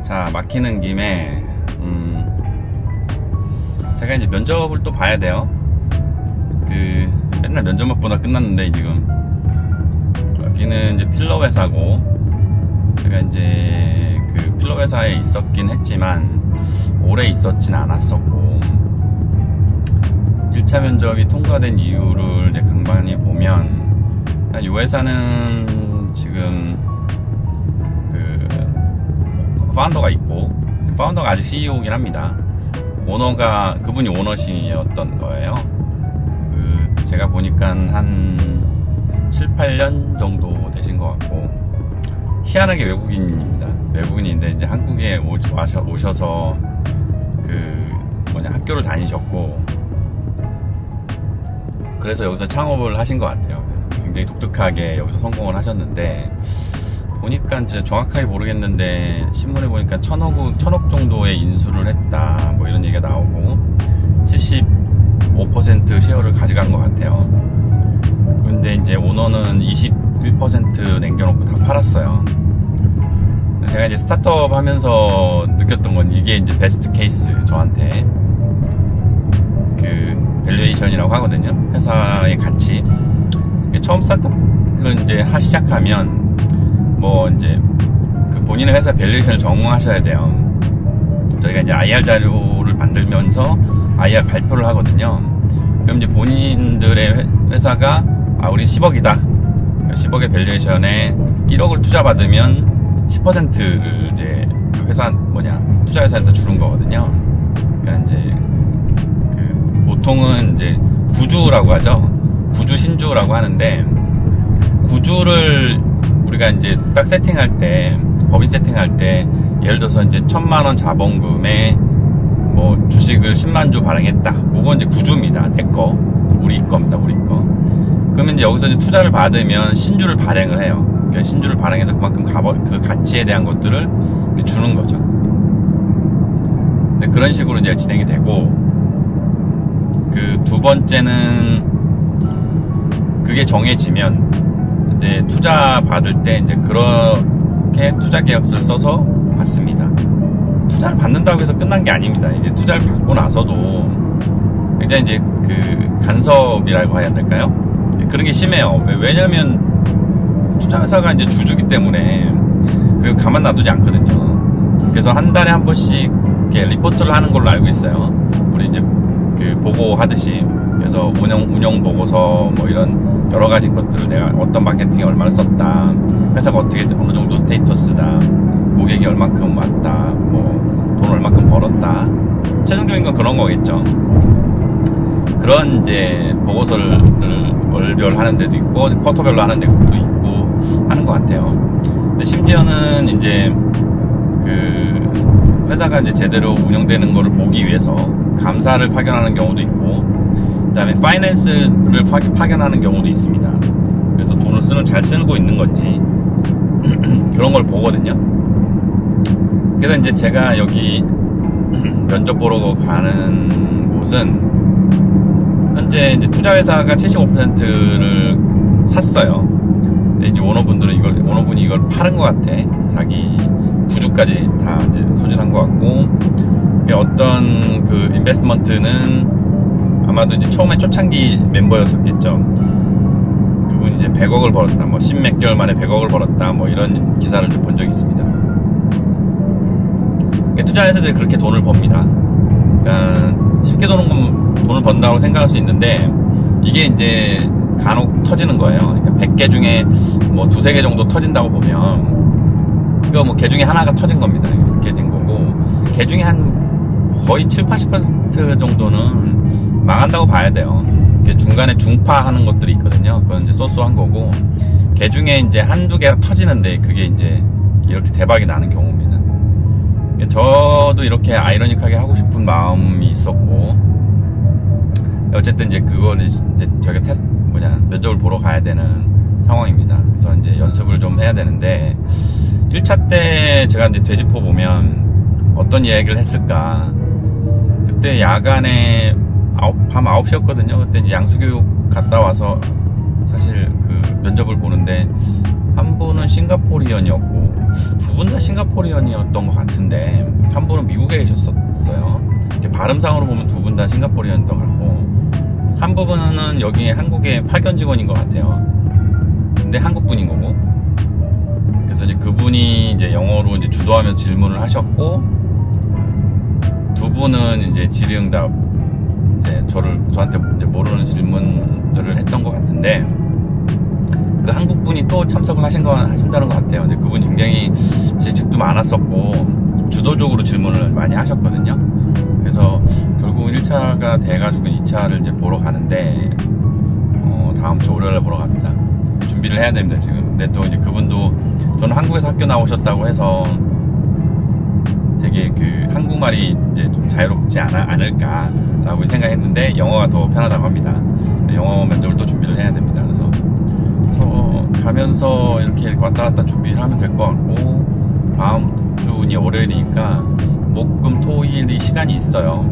자, 막히는 김에 제가 이제 면접을 또 봐야 돼요. 맨날 면접만 보다 끝났는데 지금 여기는 이제 필러 회사고, 제가 이제 그 필러 회사에 있었긴 했지만 오래 있었진 않았었고, 1차 면접이 통과된 이유를 이제 간간히 보면, 이 회사는 지금 파운더가 있고, 파운더가 아직 CEO이긴 합니다. 그분이 오너시였던 거예요. 제가 보니까 한 7, 8년 정도 되신 것 같고, 희한하게 외국인입니다. 외국인인데 이제 한국에 오셔서 학교를 다니셨고, 그래서 여기서 창업을 하신 것 같아요. 굉장히 독특하게 여기서 성공을 하셨는데, 보니까 이제 정확하게 모르겠는데 신문에 보니까 1000억 정도의 인수를 했다, 뭐 이런 얘기가 나오고 75% 쉐어를 가져간 것 같아요. 근데 이제 오너는 21% 남겨놓고 다 팔았어요. 제가 이제 스타트업 하면서 느꼈던 건, 이게 이제 베스트 케이스, 저한테 밸류에이션이라고 하거든요. 회사의 가치. 처음 스타트업을 이제 시작하면 이제 본인의 회사 밸류에이션을 적응하셔야 돼요. 저희가 이제 IR 자료를 만들면서 IR 발표를 하거든요. 그럼 이제 본인들의 회사가 우리 10억이다. 10억의 밸류에이션에 1억을 투자받으면 10%를 이제 투자 회사한테 주는 거거든요. 그러니까 이제 보통은 이제 구주라고 하죠. 구주 신주라고 하는데, 구주를 우리가 이제 딱 세팅할 때, 법인 세팅할 때, 예를 들어서 이제 1000만원 자본금에 주식을 10만 주 발행했다. 그건 이제 구주입니다. 내 거. 우리 겁니다. 우리 거. 그러면 이제 여기서 이제 투자를 받으면 신주를 발행을 해요. 그러니까 신주를 발행해서 그만큼 그 가치에 대한 것들을 주는 거죠. 근데 그런 식으로 이제 진행이 되고, 두 번째는 그게 정해지면 이제 투자 받을 때 이제 그렇게 투자 계약서를 써서 받습니다. 투자를 받는다고 해서 끝난 게 아닙니다. 이제 투자를 받고 나서도 굉장히 이제 간섭이라고 해야 될까요? 그런 게 심해요. 왜냐면 투자회사가 이제 주주기 때문에 가만 놔두지 않거든요. 그래서 한 달에 한 번씩 이렇게 리포트를 하는 걸로 알고 있어요. 우리 이제 보고 하듯이. 그래서 운영 보고서 이런 여러 가지 것들을 내가 어떤 마케팅에 얼마를 썼다, 회사가 어느 정도 스테이터스다, 고객이 얼마큼 왔다, 돈 얼마큼 벌었다, 최종적인 건 그런 거겠죠. 그런 이제 보고서를 월별 하는 데도 있고 쿼터별로 하는 데도 있고 하는 것 같아요. 근데 심지어는 이제 회사가 이제 제대로 운영되는 거를 보기 위해서 감사를 파견하는 경우도 있고, 그 다음에 파이낸스를 파견하는 경우도 있습니다. 그래서 돈을 잘 쓰고 있는 건지 그런 걸 보거든요. 그래서 이제 제가 여기 면접 보러 가는 곳은 현재 이제 투자회사가 75%를 샀어요. 근데 이제 오너분이 이걸 파는 것 같아. 자기 구주까지 다 이제 소진한 것 같고, 어떤 인베스트먼트는 아마도 이제 처음에 초창기 멤버였었겠죠. 그분이 이제 100억을 벌었다, 10몇 개월 만에 100억을 벌었다, 이런 기사를 좀 본 적이 있습니다. 투자회사들이 그렇게 돈을 법니다. 그러니까 쉽게 돈을 번다고 생각할 수 있는데, 이게 이제 간혹 터지는 거예요. 그러니까 100개 중에 두세 개 정도 터진다고 보면, 이거 개 중에 하나가 터진 겁니다. 이렇게 된 거고, 개 중에 거의 7, 80% 정도는 망한다고 봐야 돼요. 중간에 중파하는 것들이 있거든요. 그건 이제 쏘쏘한 거고, 개 중에 이제 한두 개가 터지는데 그게 이제 이렇게 대박이 나는 경우입니다. 저도 이렇게 아이러니하게 하고 싶은 마음이 있었고, 어쨌든 이제 그거는 이제 저희가 면접을 보러 가야 되는 상황입니다. 그래서 이제 연습을 좀 해야 되는데, 1차 때 제가 이제 되짚어 보면 어떤 이야기를 했을까. 그때 야간에 밤 9시였거든요. 그때 이제 양수교육 갔다 와서 사실 면접을 보는데, 한 분은 싱가포리언이었고, 두 분 다 싱가포리언이었던 것 같은데 한 분은 미국에 계셨었어요. 발음상으로 보면 두 분 다 싱가포리언이었던 것 같고, 한 부분은 여기 한국의 파견 직원인 것 같아요. 근데 한국 분인 거고, 그래서 이제 그분이 이제 영어로 이제 주도하면서 질문을 하셨고, 두 분은 이제 질의응답, 이제 저한테 이제 모르는 질문들을 했던 것 같은데, 그 한국 분이 또 참석을 하신다는 것 같아요. 근데 그분이 굉장히 지식도 많았었고, 주도적으로 질문을 많이 하셨거든요. 그래서 결국 1차가 돼가지고 2차를 이제 보러 가는데, 다음 주 월요일에 보러 갑니다. 준비를 해야 됩니다, 지금. 근데 또 이제 그분도, 저는 한국에서 학교 나오셨다고 해서 되게 그 한국말이 이제 좀 자유롭지 않을까라고 생각했는데, 영어가 더 편하다고 합니다. 영어 면접을 또 준비를 해야 됩니다. 그래서 가면서 이렇게 왔다 갔다 준비를 하면 될 것 같고, 다음 주 월요일이니까 목, 금, 토, 일이 시간이 있어요.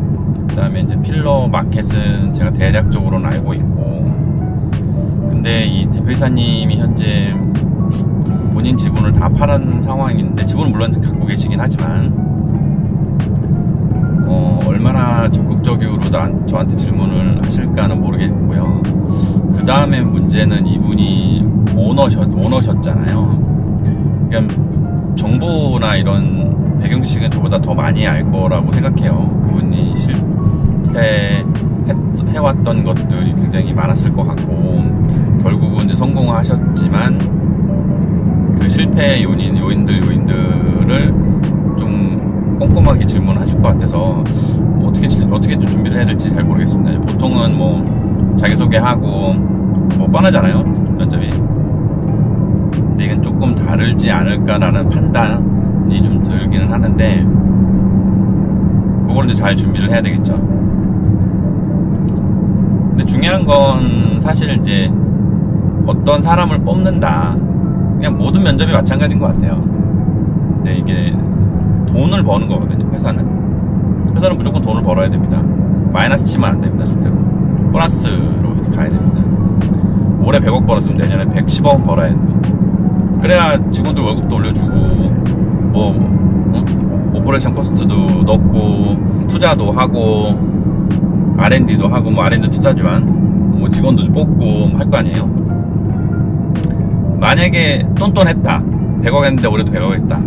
그 다음에 이제 필러 마켓은 제가 대략적으로는 알고 있고, 근데 이 대표이사님이 현재 본인 지분을 다 팔은 상황인데, 지분은 물론 갖고 계시긴 하지만, 얼마나 적극적으로 저한테 질문을 하실까는 모르겠고요. 그 다음에 문제는 이분이 오너셨잖아요. 그러니까 정보나 이런 배경 지식은 저보다 더 많이 알 거라고 생각해요. 그분이 실패해왔던 것들이 굉장히 많았을 것 같고, 결국은 이제 성공하셨지만 그 실패의 요인들을 좀 꼼꼼하게 질문하실 것 같아서 어떻게 좀 준비를 해야 될지 잘 모르겠습니다. 보통은 뭐 자기소개하고 뭐 뻔하잖아요, 면접이. 근데 이건 조금 다르지 않을까라는 판단이 좀 들기는 하는데, 그걸 이제 잘 준비를 해야 되겠죠. 근데 중요한 건 사실 이제 어떤 사람을 뽑는다, 그냥 모든 면접이 마찬가지인 것 같아요. 근데 이게 돈을 버는 거거든요. 회사는 무조건 돈을 벌어야 됩니다. 마이너스 치면 안 됩니다. 절대로 플러스로 가야 됩니다. 올해 100억 벌었으면 내년에 110억 벌어야 돼요. 그래야 직원들 월급도 올려주고, 오퍼레이션 코스트도 넣고, 투자도 하고, R&D도 하고, R&D 투자지만 직원도 뽑고 할 거 아니에요. 만약에 똔똔했다, 100억 했는데 올해도 100억 했다,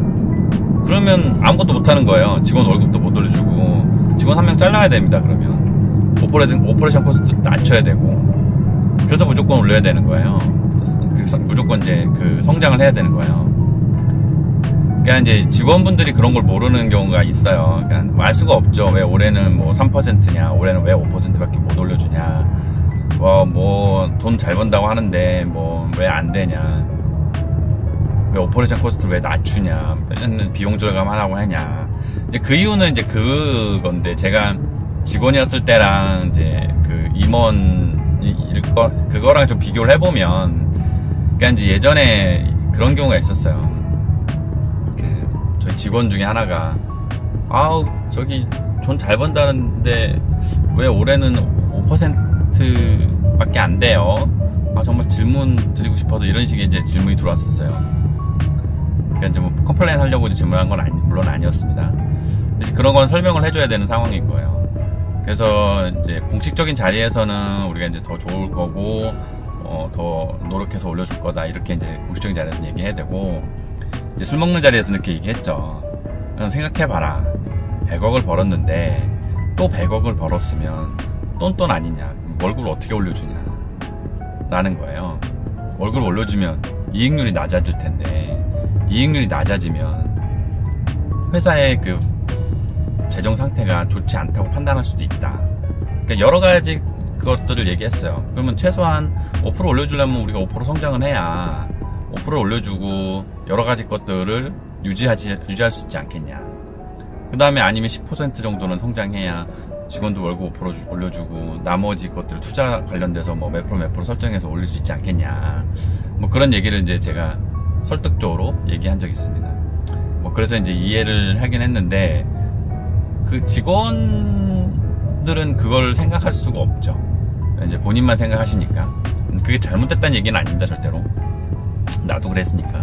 그러면 아무것도 못하는 거예요. 직원 월급도 못 올려주고, 직원 한 명 잘라야 됩니다. 그러면 오퍼레이션 코스트 낮춰야 되고, 그래서 무조건 올려야 되는 거예요. 무조건 이제 그 성장을 해야 되는 거예요. 그러니까 이제 직원분들이 그런 걸 모르는 경우가 있어요. 그러니까 알 수가 없죠. 왜 올해는 뭐 3%냐, 올해는 왜 5%밖에 못 올려주냐, 돈 잘 번다고 하는데 왜 안 되냐, 왜 오퍼레이션 코스트를 왜 낮추냐, 비용 절감하라고 하냐. 그 이유는 이제 그건데, 제가 직원이었을 때랑 이제 그 그거랑 좀 비교를 해보면, 그러니까 이제 예전에 그런 경우가 있었어요. 저희 직원 중에 하나가, 저기 돈 잘 번다는데 왜 올해는 5%밖에 안 돼요? 정말 질문 드리고 싶어서, 이런 식의 이제 질문이 들어왔었어요. 그러니까 이제 컴플레인 하려고 질문한 건 물론 아니었습니다. 근데 그런 건 설명을 해줘야 되는 상황인 거예요. 그래서 이제 공식적인 자리에서는 우리가 이제 더 좋을 거고, 더 노력해서 올려줄 거다, 이렇게 이제 공식적인 자리에서는 얘기해야 되고, 이제 술 먹는 자리에서는 이렇게 얘기했죠. 생각해봐라. 100억을 벌었는데 또 100억을 벌었으면 똔똔 아니냐, 월급을 어떻게 올려주냐 라는 거예요. 월급을 올려주면 이익률이 낮아질 텐데, 이익률이 낮아지면 회사의 그 재정 상태가 좋지 않다고 판단할 수도 있다. 그러니까 여러 가지 그것들을 얘기했어요. 그러면 최소한 5% 올려주려면 우리가 5% 성장을 해야 5% 올려주고 여러 가지 것들을 유지할 수 있지 않겠냐. 그 다음에 아니면 10% 정도는 성장해야 직원도 월급 5% 올려주고, 나머지 것들 투자 관련돼서 몇 프로 설정해서 올릴 수 있지 않겠냐. 그런 얘기를 이제 제가 설득적으로 얘기한 적이 있습니다. 그래서 이제 이해를 하긴 했는데, 그 직원들은 그걸 생각할 수가 없죠. 이제 본인만 생각하시니까. 그게 잘못됐다는 얘기는 아닙니다, 절대로. 나도 그랬으니까.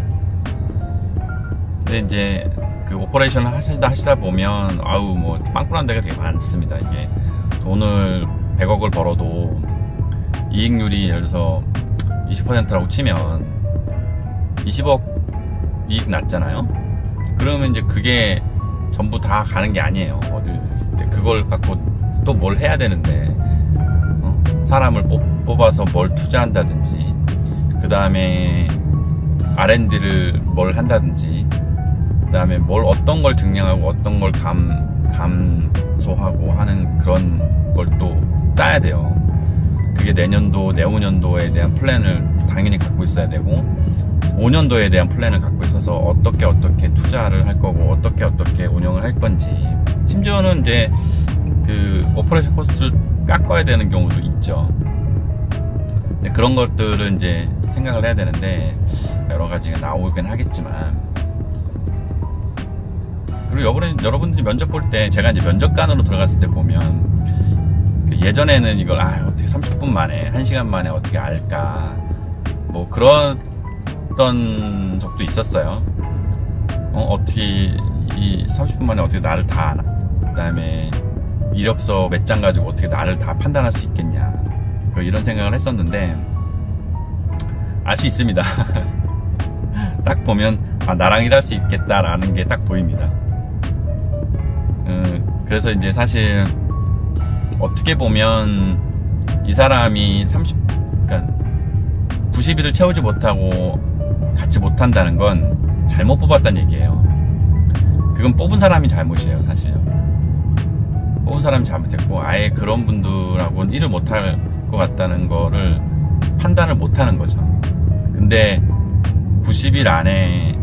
근데 이제 그 오퍼레이션을 하시다 보면 아우 뭐 빵꾸난 데가 되게 많습니다. 이게 돈을 100억을 벌어도 이익률이 예를 들어서 20%라고 치면 20억 이익 났잖아요. 그러면 이제 그게 전부 다 가는 게 아니에요. 그걸 갖고 또 뭘 해야 되는데, 사람을 뽑아서 뭘 투자한다든지, 그 다음에 R&D를 뭘 한다든지, 그 다음에 어떤 걸 증량하고 어떤 걸 감소하고 하는 그런 걸 또 따야 돼요. 그게 내년도, 내후년도에 대한 플랜을 당연히 갖고 있어야 되고, 5년도에 대한 플랜을 갖고 있어서 어떻게 투자를 할 거고, 어떻게 운영을 할 건지, 심지어는 이제 그 오퍼레이션 코스트를 깎아야 되는 경우도 있죠. 그런 것들을 이제 생각을 해야 되는데, 여러 가지가 나오긴 하겠지만, 그리고 여러분들이 면접 볼 때, 제가 이제 면접관으로 들어갔을 때 보면, 예전에는 이걸 어떻게 30분 만에 1시간 만에 어떻게 알까 뭐 그랬던 적도 있었어요. 어떻게 이 30분 만에 어떻게 나를 다 아나, 그 다음에 이력서 몇 장 가지고 어떻게 나를 다 판단할 수 있겠냐, 이런 생각을 했었는데 알 수 있습니다. 딱 보면 나랑 일할 수 있겠다라는 게 딱 보입니다. 그래서 이제 사실 어떻게 보면 이 사람이 90일을 채우지 못하고 갖지 못한다는 건 잘못 뽑았다는 얘기예요. 그건 뽑은 사람이 잘못이에요, 사실. 뽑은 사람이 잘못했고, 아예 그런 분들하고는 일을 못할 것 같다는 거를 판단을 못하는 거죠. 근데 90일 안에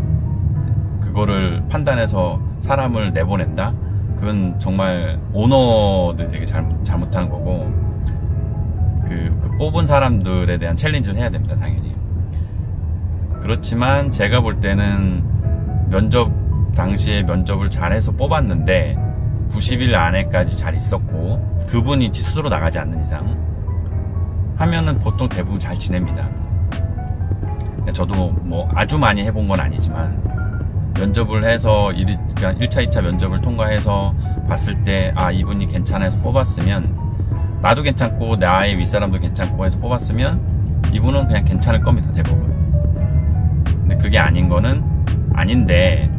그거를 판단해서 사람을 내보낸다? 그건 정말 오너들이 되게 잘못하는 거고, 그 뽑은 사람들에 대한 챌린지를 해야 됩니다, 당연히. 그렇지만 제가 볼 때는 당시에 면접을 잘해서 뽑았는데 90일 안에까지 잘 있었고, 그분이 스스로 나가지 않는 이상 하면은 보통 대부분 잘 지냅니다. 저도 뭐 아주 많이 해본 건 아니지만, 면접을 해서 그러니까 1차, 2차 면접을 통과해서 봤을 때 이분이 괜찮아서 뽑았으면, 나도 괜찮고 나의 윗사람도 괜찮고 해서 뽑았으면 이분은 그냥 괜찮을 겁니다, 대부분. 근데 그게 아닌 거는 아닌데,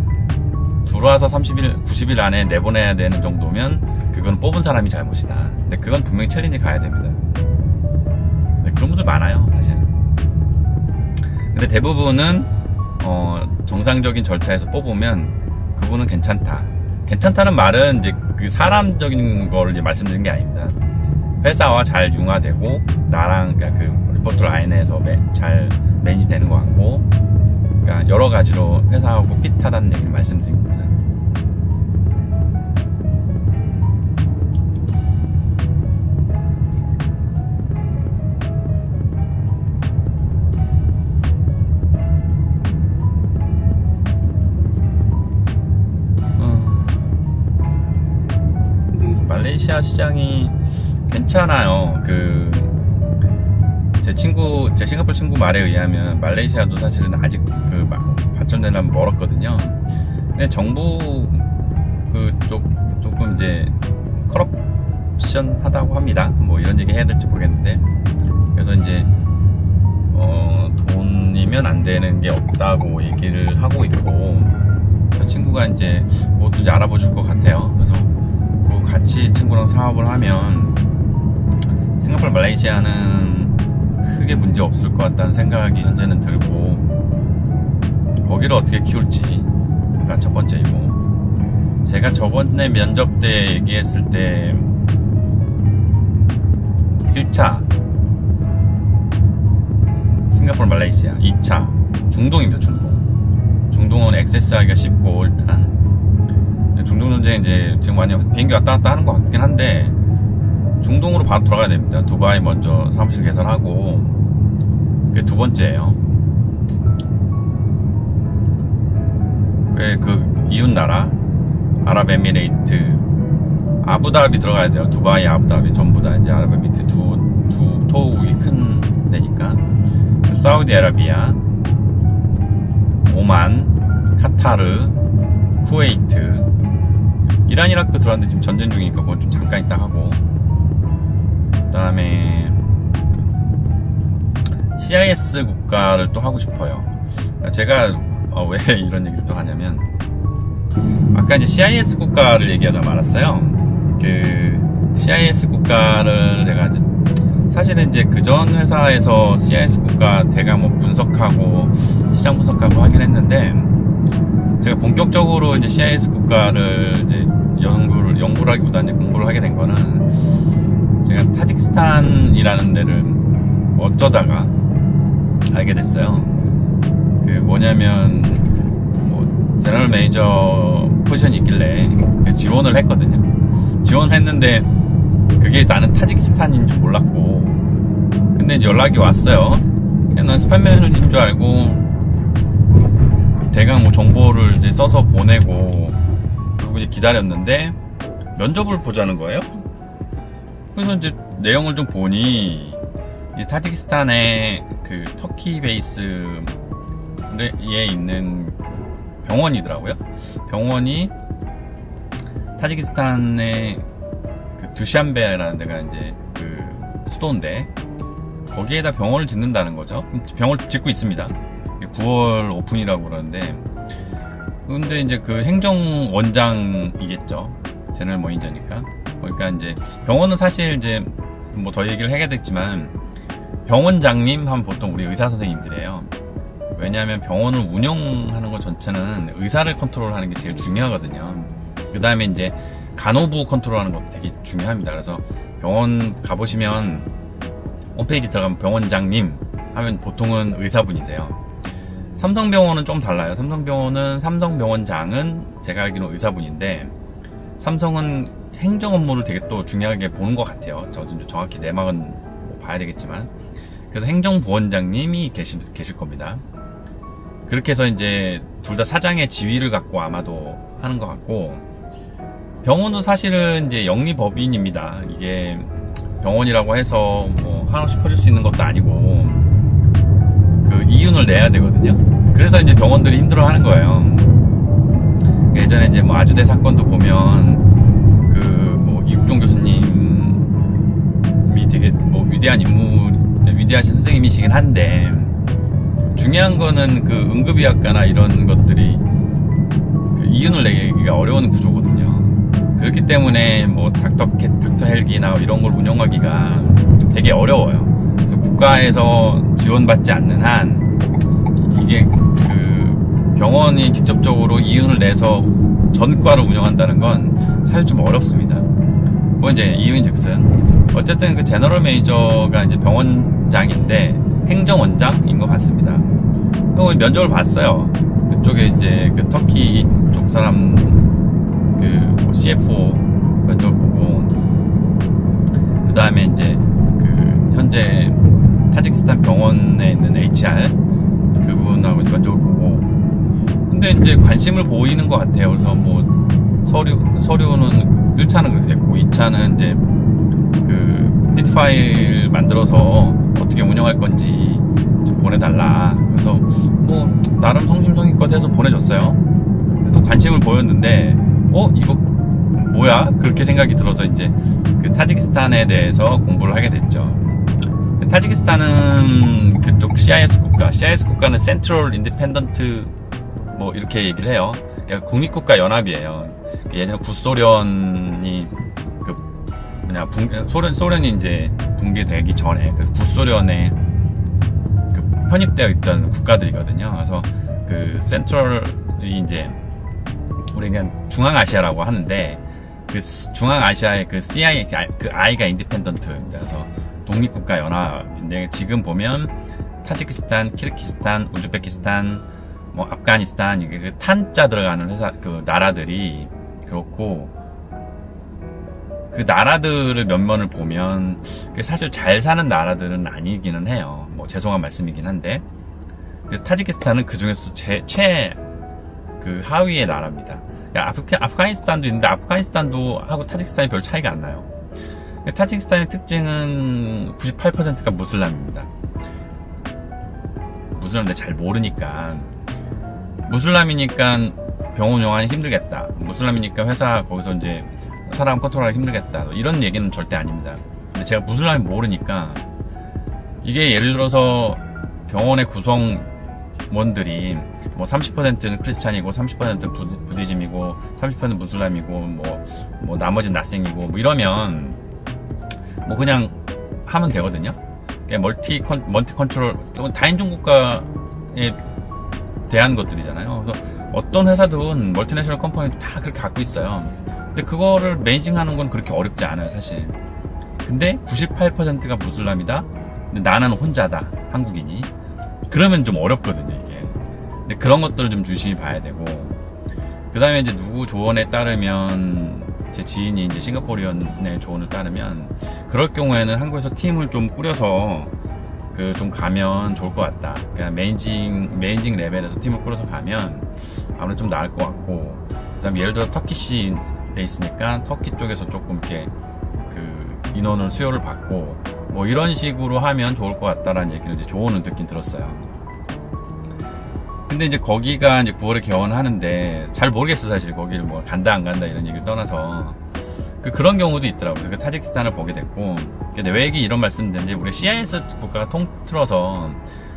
들어와서 90일 안에 내보내야 되는 정도면 그건 뽑은 사람이 잘못이다. 근데 그건 분명히 챌린지 가야 됩니다. 근데 그런 분들 많아요, 사실. 근데 대부분은 정상적인 절차에서 뽑으면 그분은 괜찮다. 괜찮다는 말은 이제 그 사람적인 걸 이제 말씀드린 게 아닙니다. 회사와 잘 융화되고, 나랑 그러니까 그 리포트 라인에서 잘 매니지 되는 것 같고, 그러니까 여러 가지로 회사하고 핏하다는 얘기를 말씀드린 겁니다. 말레이시아 시장이 괜찮아요. 제 싱가포르 친구 말에 의하면 말레이시아도 사실은 아직 발전되려면 멀었거든요. 근데 정부 조금 이제 커럽션 하다고 합니다. 뭐 이런 얘기 해야 될지 모르겠는데, 그래서 이제 돈이면 안 되는 게 없다고 얘기를 하고 있고, 그 친구가 이제 그것도 이제 알아봐 줄 것 같아요. 그래서 같이 친구랑 사업을 하면 싱가포르, 말레이시아는 크게 문제 없을 것 같다는 생각이 현재는 들고, 거기를 어떻게 키울지가 첫 번째이고, 제가 저번에 면접 때 얘기했을 때 1차 싱가포르, 말레이시아, 2차 중동입니다. 중동은 액세스하기가 쉽고, 일단 중동 전쟁 이제 지금 많이 비행기 왔다 갔다 하는 것 같긴 한데, 중동으로 바로 들어가야 됩니다. 두바이 먼저 사무실 개설하고, 그게 두 번째예요. 그 이웃 나라 아랍에미레이트, 아부다비 들어가야 돼요. 두바이, 아부다비 전부 다 이제 아랍에미레이트 두 토국이 큰 데니까. 사우디아라비아, 오만, 카타르, 쿠웨이트, 이란, 이라크 들어왔는데 지금 전쟁 중이니까 그건 좀 잠깐 있다 하고, 그 다음에 CIS 국가를 또 하고 싶어요. 제가 왜 이런 얘기를 또 하냐면, 아까 이제 CIS 국가를 얘기하다 말았어요. 그 CIS 국가를 내가 이제 사실은 이제 그전 회사에서 CIS 국가 대강 뭐 분석하고 시장 분석하고 하긴 했는데, 제가 본격적으로 이제 CIS 국가를 이제 연구를 하기보다는 공부를 하게 된 거는, 제가 타지키스탄이라는 데를 어쩌다가 알게 됐어요. 그 뭐냐면, 뭐 제너럴 매니저 포지션이 있길래 지원을 했거든요. 지원을 했는데 그게 나는 타지키스탄인 줄 몰랐고, 근데 이제 연락이 왔어요. 난 스팸 메일인 줄 알고 대강 뭐 정보를 이제 써서 보내고, 그리고 이제 기다렸는데 면접을 보자는 거예요. 그래서 이제 내용을 좀 보니, 이 타지키스탄의 그 터키 베이스에 있는 병원이더라고요. 병원이 타지키스탄의 그 두샨베라는 데가 이제 그 수도인데, 거기에다 병원을 짓는다는 거죠. 병원을 짓고 있습니다. 9월 오픈이라고 그러는데, 근데 이제 그 행정원장이겠죠. 제너럴 매니저니까. 그러니까 이제 병원은 사실 이제 뭐 더 얘기를 해야겠지만, 병원장님 하면 보통 우리 의사 선생님들이에요. 왜냐하면 병원을 운영하는 것 전체는 의사를 컨트롤하는 게 제일 중요하거든요. 그 다음에 이제 간호부 컨트롤하는 것도 되게 중요합니다. 그래서 병원 가보시면 홈페이지 들어가면 병원장님 하면 보통은 의사분이세요. 삼성병원은 좀 달라요. 삼성병원장은 제가 알기로 의사분인데, 삼성은 행정 업무를 되게 또 중요하게 보는 것 같아요. 저도 이제 정확히 내막은 뭐 봐야 되겠지만, 그래서 행정부원장님이 계실 겁니다. 그렇게 해서 이제 둘 다 사장의 지위를 갖고 아마도 하는 것 같고, 병원도 사실은 이제 영리법인입니다. 이게 병원이라고 해서 뭐 한없이 퍼질 수 있는 것도 아니고, 그 이윤을 내야 되거든요. 그래서 이제 병원들이 힘들어 하는 거예요. 예전에 이제 뭐 아주대 사건도 보면, 그 뭐 이국종 교수님이 되게 뭐 위대하신 선생님이시긴 한데, 중요한 거는 그 응급의학과나 이런 것들이 그 이윤을 내기가 어려운 구조거든요. 그렇기 때문에 뭐 닥터 헬기나 이런 걸 운영하기가 되게 어려워요. 그래서 국가에서 지원받지 않는 한, 이게 그 병원이 직접적으로 이윤을 내서 전과를 운영한다는 건 사실 좀 어렵습니다. 뭐 이제 이윤즉슨 어쨌든 그 제너럴 매니저가 이제 병원장인데 행정원장인 것 같습니다. 그리고 면접을 봤어요. 그쪽에 이제 그 터키 쪽 사람 그 CFO 면접 보고, 그 다음에 이제 그 현재 타지키스탄 병원에 있는 HR 그분하고 면접을 보고, 근데 이제 관심을 보이는 것 같아요. 그래서 뭐 서류는 1차는 그렇게 됐고, 2차는 이제 그 리트 파일 만들어서 어떻게 운영할 건지 좀 보내달라. 그래서 뭐 나름 성심성의껏 해서 보내줬어요. 또 관심을 보였는데, 이거 뭐야? 그렇게 생각이 들어서 이제 그 타지키스탄에 대해서 공부를 하게 됐죠. 타지키스탄은 그쪽 CIS 국가는 Central Independent 뭐 이렇게 얘기를 해요. 그러니까 국립국가 연합이에요. 예전에 구소련이 소련이 이제 붕괴되기 전에 그 구소련에 그 편입되어 있던 국가들이거든요. 그래서 그 센트럴이 이제 우리 그냥 중앙아시아라고 하는데, 그 중앙아시아의 그 그 I가 인디펜던트입니다. 그래서 독립국가 연합인데, 지금 보면 타지키스탄, 키르기스탄, 우즈베키스탄, 뭐 아프가니스탄, 이게 그 탄자 들어가는 그 나라들이 그렇고, 그 나라들을 면면을 보면 사실 잘 사는 나라들은 아니기는 해요. 뭐 죄송한 말씀이긴 한데, 타지키스탄은 그 중에서 그 하위의 나라입니다. 아프가니스탄도 있는데, 아프가니스탄도 하고 타지키스탄이 별 차이가 안 나요. 타지키스탄의 특징은 98%가 무슬람입니다. 무슬람인데 잘 모르니까. 무슬람이니까 병원 운영하기 힘들겠다. 무슬람이니까 회사 거기서 이제 사람 컨트롤하기 힘들겠다. 이런 얘기는 절대 아닙니다. 근데 제가 무슬람이 모르니까 이게 예를 들어서 병원의 구성원들이 뭐 30%는 크리스찬이고 30%는 부디즘이고 30%는 무슬람이고 뭐 나머지는 낫생이고 뭐 이러면 뭐 그냥 하면 되거든요. 멀티 컨트롤 다인종 국가에 대한 것들이잖아요. 그래서 어떤 회사든 멀티내셔널 컴퍼니 다 그렇게 갖고 있어요. 근데 그거를 매니징하는 건 그렇게 어렵지 않아요, 사실. 근데 98%가 무슬람이다. 근데 나는 혼자다, 한국인이. 그러면 좀 어렵거든요, 이게. 근데 그런 것들을 좀 유심히 봐야 되고. 그 다음에 이제 누구 조언에 따르면, 제 지인이 이제 싱가포르연의 조언을 따르면, 그럴 경우에는 한국에서 팀을 좀 꾸려서, 좀 가면 좋을 것 같다. 그냥 매니징 레벨에서 팀을 꾸려서 가면, 아무래도 좀 나을 것 같고, 그 다음에 예를 들어 터키시 베이스니까, 터키 쪽에서 조금 이렇게, 인원을 수요를 받고, 뭐 이런 식으로 하면 좋을 것 같다라는 얘기를 이제 조언을 듣긴 들었어요. 근데 이제 거기가 이제 9월에 개원하는데 잘 모르겠어 사실 거기를 뭐 간다 안 간다 이런 얘기를 떠나서 그런 경우도 있더라고요. 그 타지키스탄을 보게 됐고 근데 왜 이런 말씀드렸는지 우리 CIS 국가가 통틀어서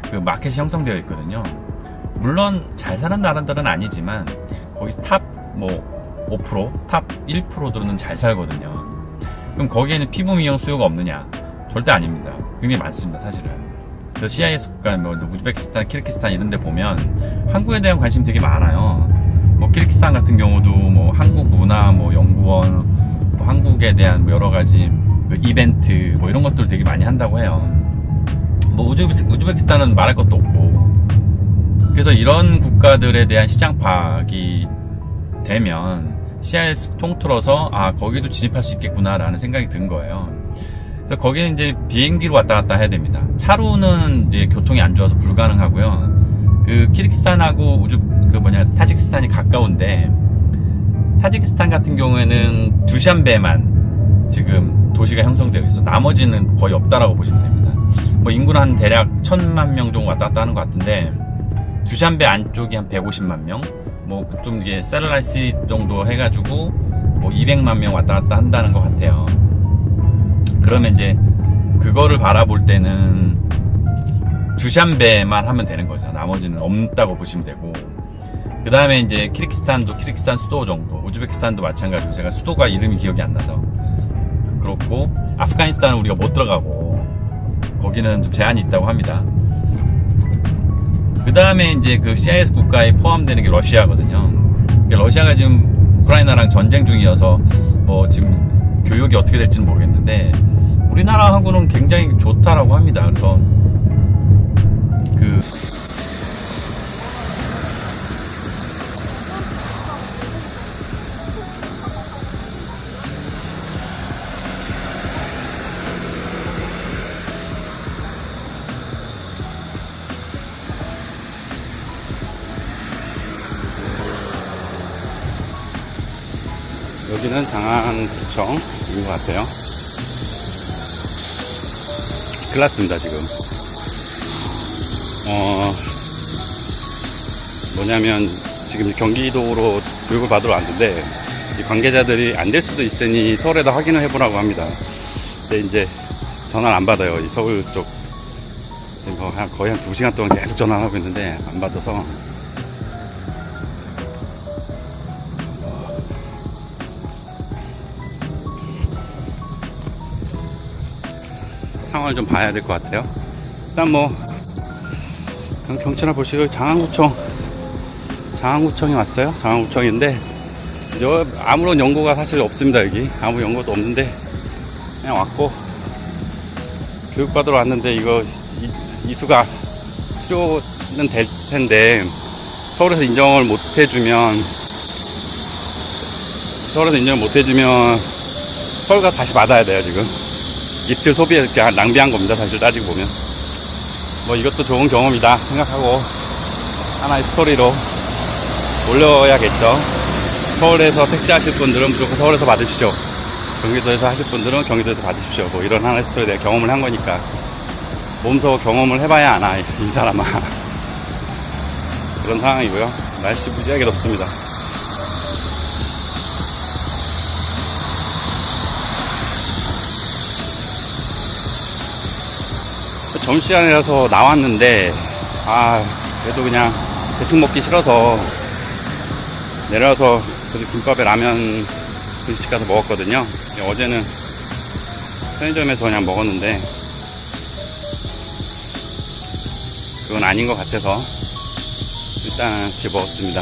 그 마켓이 형성되어 있거든요. 물론 잘 사는 나라들은 아니지만 거기 탑 뭐 5%, 탑 1%들은 잘 살거든요. 그럼 거기에는 피부 미용 수요가 없느냐? 절대 아닙니다. 굉장히 많습니다, 사실은. 그래서 CIS 국가, 뭐, 우즈베키스탄, 키르기스탄 이런 데 보면 한국에 대한 관심이 되게 많아요. 뭐, 키르기스탄 같은 경우도 뭐, 한국 문화, 뭐, 연구원, 뭐 한국에 대한 뭐 여러 가지 이벤트, 뭐, 이런 것들 되게 많이 한다고 해요. 뭐, 우즈베키스탄은 말할 것도 없고. 그래서 이런 국가들에 대한 시장 파악이 되면 CIS 통틀어서, 거기도 진입할 수 있겠구나라는 생각이 든 거예요. 그래서 거기는 이제 비행기로 왔다 갔다 해야 됩니다. 차로는 이제 교통이 안 좋아서 불가능하고요. 키르기스탄하고 타지키스탄이 가까운데, 타지키스탄 같은 경우에는 두샨베만 지금 도시가 형성되어 있어. 나머지는 거의 없다라고 보시면 됩니다. 뭐 인구는 한 대략 1000만 명 정도 왔다 갔다 하는 것 같은데, 두샨베 안쪽이 한 150만 명, 뭐 좀 이게 셀라이시 정도 해가지고 뭐 200만 명 왔다 갔다 한다는 것 같아요. 그러면 이제 그거를 바라볼 때는 두샨베만 하면 되는 거죠. 나머지는 없다고 보시면 되고. 그 다음에 이제 키르기스탄도 키르기스탄 수도 정도, 우즈베키스탄도 마찬가지고 제가 수도가 이름이 기억이 안 나서 그렇고, 아프가니스탄은 우리가 못 들어가고 거기는 좀 제한이 있다고 합니다. 그 다음에 이제 CIS 국가에 포함되는 게 러시아거든요. 러시아가 지금 우크라이나랑 전쟁 중이어서 뭐 지금 교육이 어떻게 될지는 모르겠는데 우리나라하고는 굉장히 좋다라고 합니다. 그래서 여기는 장안구청인 것 같아요. 큰일 났습니다, 지금. 뭐냐면, 지금 경기도로 교육을 받으러 왔는데, 이 관계자들이 안 될 수도 있으니 서울에다 확인을 해보라고 합니다. 근데 이제 전화를 안 받아요. 이 서울 쪽. 거의 한 2시간 동안 계속 전화를 하고 있는데, 안 받아서. 상황을 좀 봐야 될 것 같아요. 일단 뭐 경찰을 보시고 장안구청이 왔어요. 장안구청인데 아무런 연고가 사실 없습니다. 여기 아무 연고도 없는데 그냥 왔고 교육받으러 왔는데 이거 이수가 치료는 될 텐데 서울에서 인정을 못 해주면 서울가 다시 받아야 돼요. 지금 이틀 소비에 낭비한 겁니다. 사실 따지고 보면 뭐 이것도 좋은 경험이다 생각하고 하나의 스토리로 올려야겠죠. 서울에서 택시하실 분들은 무조건 서울에서 받으십시오. 경기도에서 하실 분들은 경기도에서 받으십시오. 뭐 이런 하나의 스토리에 대해 경험을 한 거니까 몸소 경험을 해봐야 아나 이 사람아. 그런 상황이고요. 날씨 무지하게 덥습니다. 점심시간이라서 나왔는데 그래도 그냥 대충 먹기 싫어서 내려와서 그래도 김밥에 라면 분식 가서 먹었거든요. 어제는 편의점에서 그냥 먹었는데 그건 아닌 것 같아서 일단 이렇게 먹었습니다.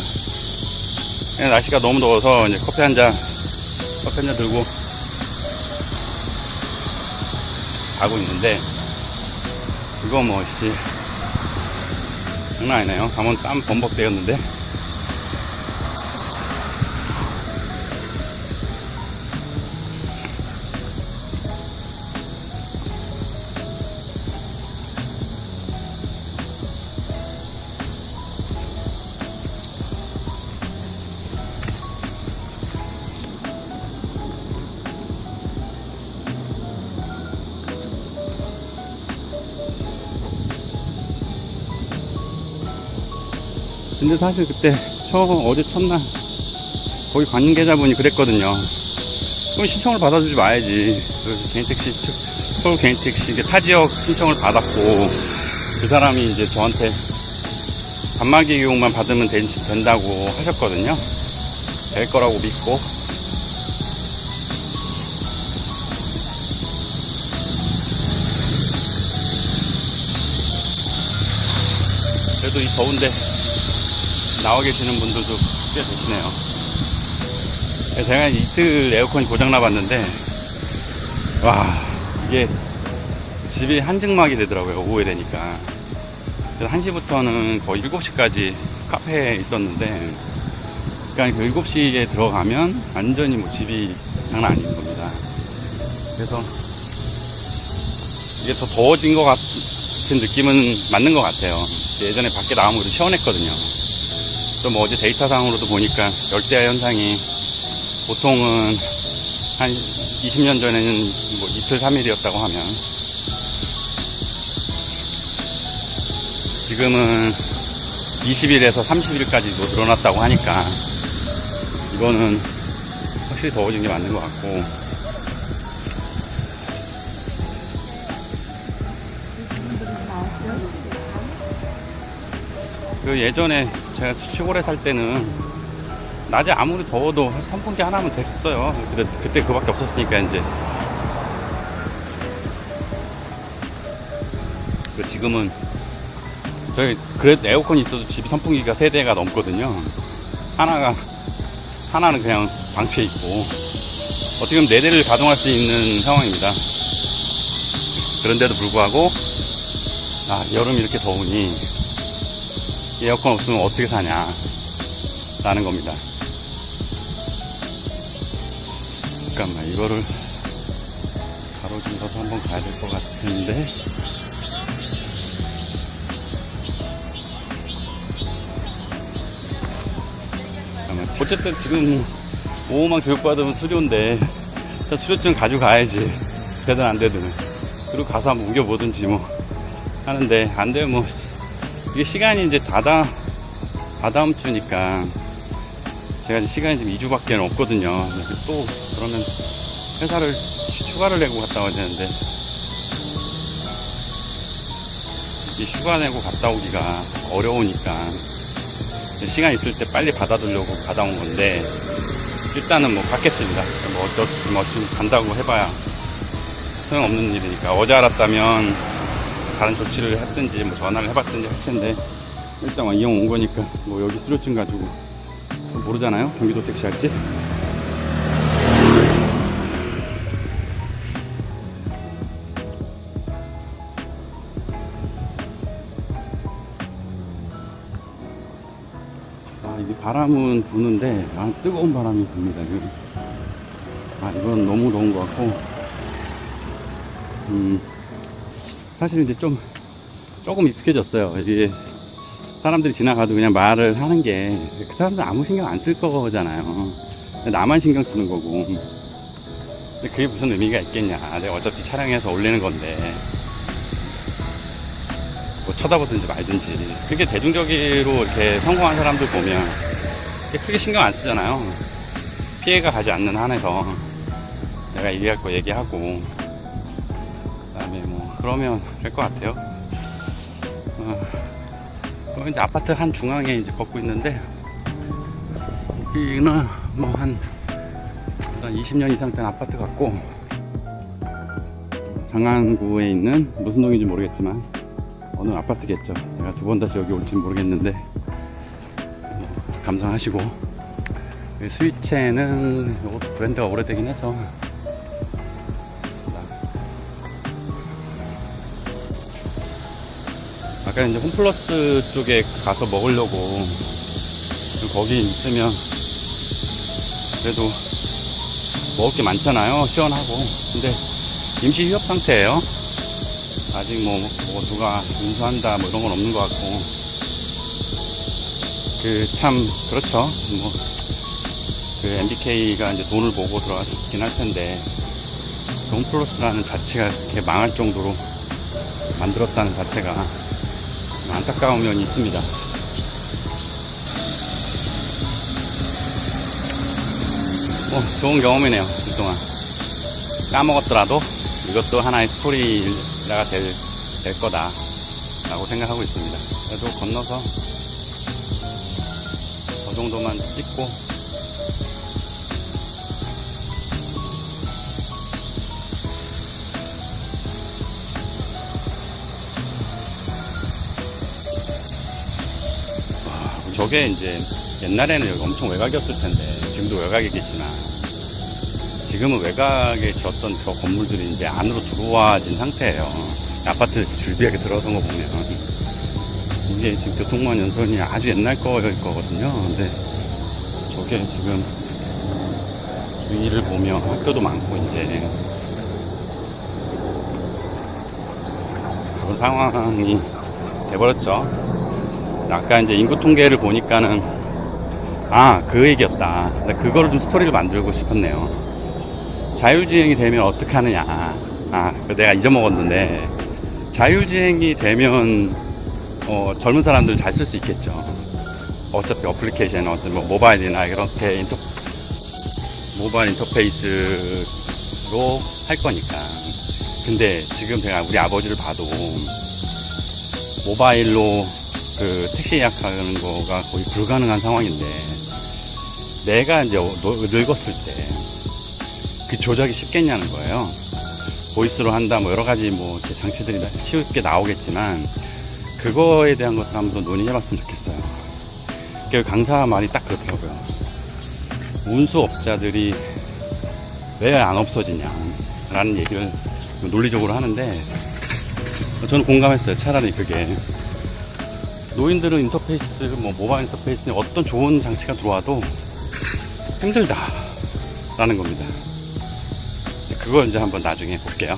그냥 날씨가 너무 더워서 이제 커피 한 잔 들고 가고 있는데 이거 뭐 장난 아니네요. 가면 땀 범벅 되었는데. 근데 사실 그때 어제 첫날 거기 관계자분이 그랬거든요. 그럼 신청을 받아주지 마야지. 개인택시, 서울 개인택시 타지역 신청을 받았고 그 사람이 이제 저한테 단말기 이용만 받으면 된다고 하셨거든요. 될 거라고 믿고. 그래도 이 더운데 나와 계시는 분들도 꽤 계시네요. 제가 이틀 에어컨이 고장나 봤는데, 이게 집이 한증막이 되더라고요. 오후에 되니까. 그래서 1시부터는 거의 7시까지 카페에 있었는데, 그러니까 그 7시에 들어가면 완전히 뭐 집이 장난 아닌 겁니다. 그래서 이게 더 더워진 것 같은 느낌은 맞는 것 같아요. 예전에 밖에 나가면 시원했거든요. 또 뭐 어제 데이터상으로도 보니까 열대야 현상이 보통은 한 20년 전에는 뭐 이틀 3일이었다고 하면 지금은 20일에서 30일까지도 늘어났다고 하니까 이거는 확실히 더워진 게 맞는 것 같고, 그 예전에 제가 시골에 살 때는 낮에 아무리 더워도 선풍기 하나면 됐어요. 그때 그밖에 없었으니까. 이제 지금은 저희 그래도 에어컨이 있어도 집이 선풍기가 3대가 넘거든요. 하나는 그냥 방치해 있고 어떻게 보면 4대를 가동할 수 있는 상황입니다. 그런데도 불구하고 여름이 이렇게 더우니 에어컨 없으면 어떻게 사냐 라는 겁니다. 잠깐만, 이거를 가로질러서 한번 가야 될 것 같은데. 잠깐만. 어쨌든 지금 5호만 교육받으면 수료인데 수료증 가져가야지. 되든 안 되든. 그리고 가서 한번 우겨보든지 뭐 하는데, 안 되면 뭐 이게 시간이 이제 다다음 주니까 제가 이제 시간이 지금 2주밖에 없거든요. 또 그러면 회사를 휴가를 내고 갔다 와야 되는데, 이 휴가 내고 갔다 오기가 어려우니까 시간 있을 때 빨리 받아두려고 받아온 건데, 일단은 뭐 받겠습니다. 뭐 지금 간다고 해봐야 소용없는 일이니까. 어제 알았다면 다른 조치를 했든지 뭐 전화를 해봤든지 할 텐데, 일단 이용 온 거니까 뭐 여기 수료증 가지고 모르잖아요. 경기도 택시 할지. 이게 바람은 부는데 뜨거운 바람이 붑니다. 이건 너무 더운 것 같고, 사실 이제 조금 익숙해졌어요. 이게 사람들이 지나가도 그냥 말을 하는 게, 그 사람들 아무 신경 안 쓸 거잖아요. 나만 신경 쓰는 거고. 근데 그게 무슨 의미가 있겠냐. 내가 어차피 촬영해서 올리는 건데, 뭐 쳐다보든지 말든지. 그게 대중적으로 이렇게 성공한 사람들 보면 크게 신경 안 쓰잖아요. 피해가 가지 않는 한에서 내가 얘기할 거 얘기하고, 그다음에 뭐 그러면 될 것 같아요. 이제 아파트 한 중앙에 이제 걷고 있는데, 여기는 뭐 한 20년 이상 된 아파트 같고, 장안구에 있는 무슨 동인지 모르겠지만 어느 아파트겠죠. 내가 두 번 다시 여기 올지 모르겠는데 감상하시고. 스위체는 이것도 브랜드가 오래되긴 해서 좋습니다. 아까 이제 홈플러스 쪽에 가서 먹으려고, 거기 있으면 그래도 먹을 게 많잖아요. 시원하고. 근데 임시 휴업 상태예요. 아직 뭐 누가 인수한다 뭐 이런 건 없는 것 같고. 참 그렇죠. MBK가 이제 돈을 보고 들어갔긴 할 텐데, 홈플러스라는 자체가 이렇게 망할 정도로 만들었다는 자체가 안타까운 면이 있습니다. 좋은 경험이네요. 그동안 까먹었더라도 이것도 하나의 스토리가 될 거다 라고 생각하고 있습니다. 그래도 건너서 저 정도만 찍고, 저게 이제 옛날에는 여기 엄청 외곽이었을 텐데, 지금도 외곽이겠지만 지금은 외곽에 지었던 저 건물들이 이제 안으로 들어와진 상태예요. 아파트 줄비하게 들어선 거 보면 이게 지금 교통망 연선이 아주 옛날 거일 거거든요. 근데 저게 지금 주위를 보면 학교도 많고 이제 그런 상황이 돼버렸죠. 아까 이제 인구 통계를 보니까는 그 얘기였다. 그거를 좀 스토리를 만들고 싶었네요. 자율주행이 되면 어떻게 하느냐. 내가 잊어먹었는데, 자율주행이 되면 젊은 사람들 잘 쓸 수 있겠죠. 어차피 어플리케이션 어떤 뭐 모바일이나 이렇게 모바일 인터페이스로 할 거니까. 근데 지금 제가 우리 아버지를 봐도 모바일로 택시 예약하는 거가 거의 불가능한 상황인데, 내가 이제 늙었을 때 그 조작이 쉽겠냐는 거예요. 보이스로 한다, 뭐 여러 가지 뭐 장치들이 쉽게 나오겠지만, 그거에 대한 것도 한번 논의해봤으면 좋겠어요. 강사 말이 딱 그렇더라고요. 운수업자들이 왜 안 없어지냐 라는 얘기를 논리적으로 하는데, 저는 공감했어요. 차라리 그게 노인들은 인터페이스, 뭐 모바일 인터페이스에 어떤 좋은 장치가 들어와도 힘들다 라는 겁니다. 그걸 이제 한번 나중에 볼게요.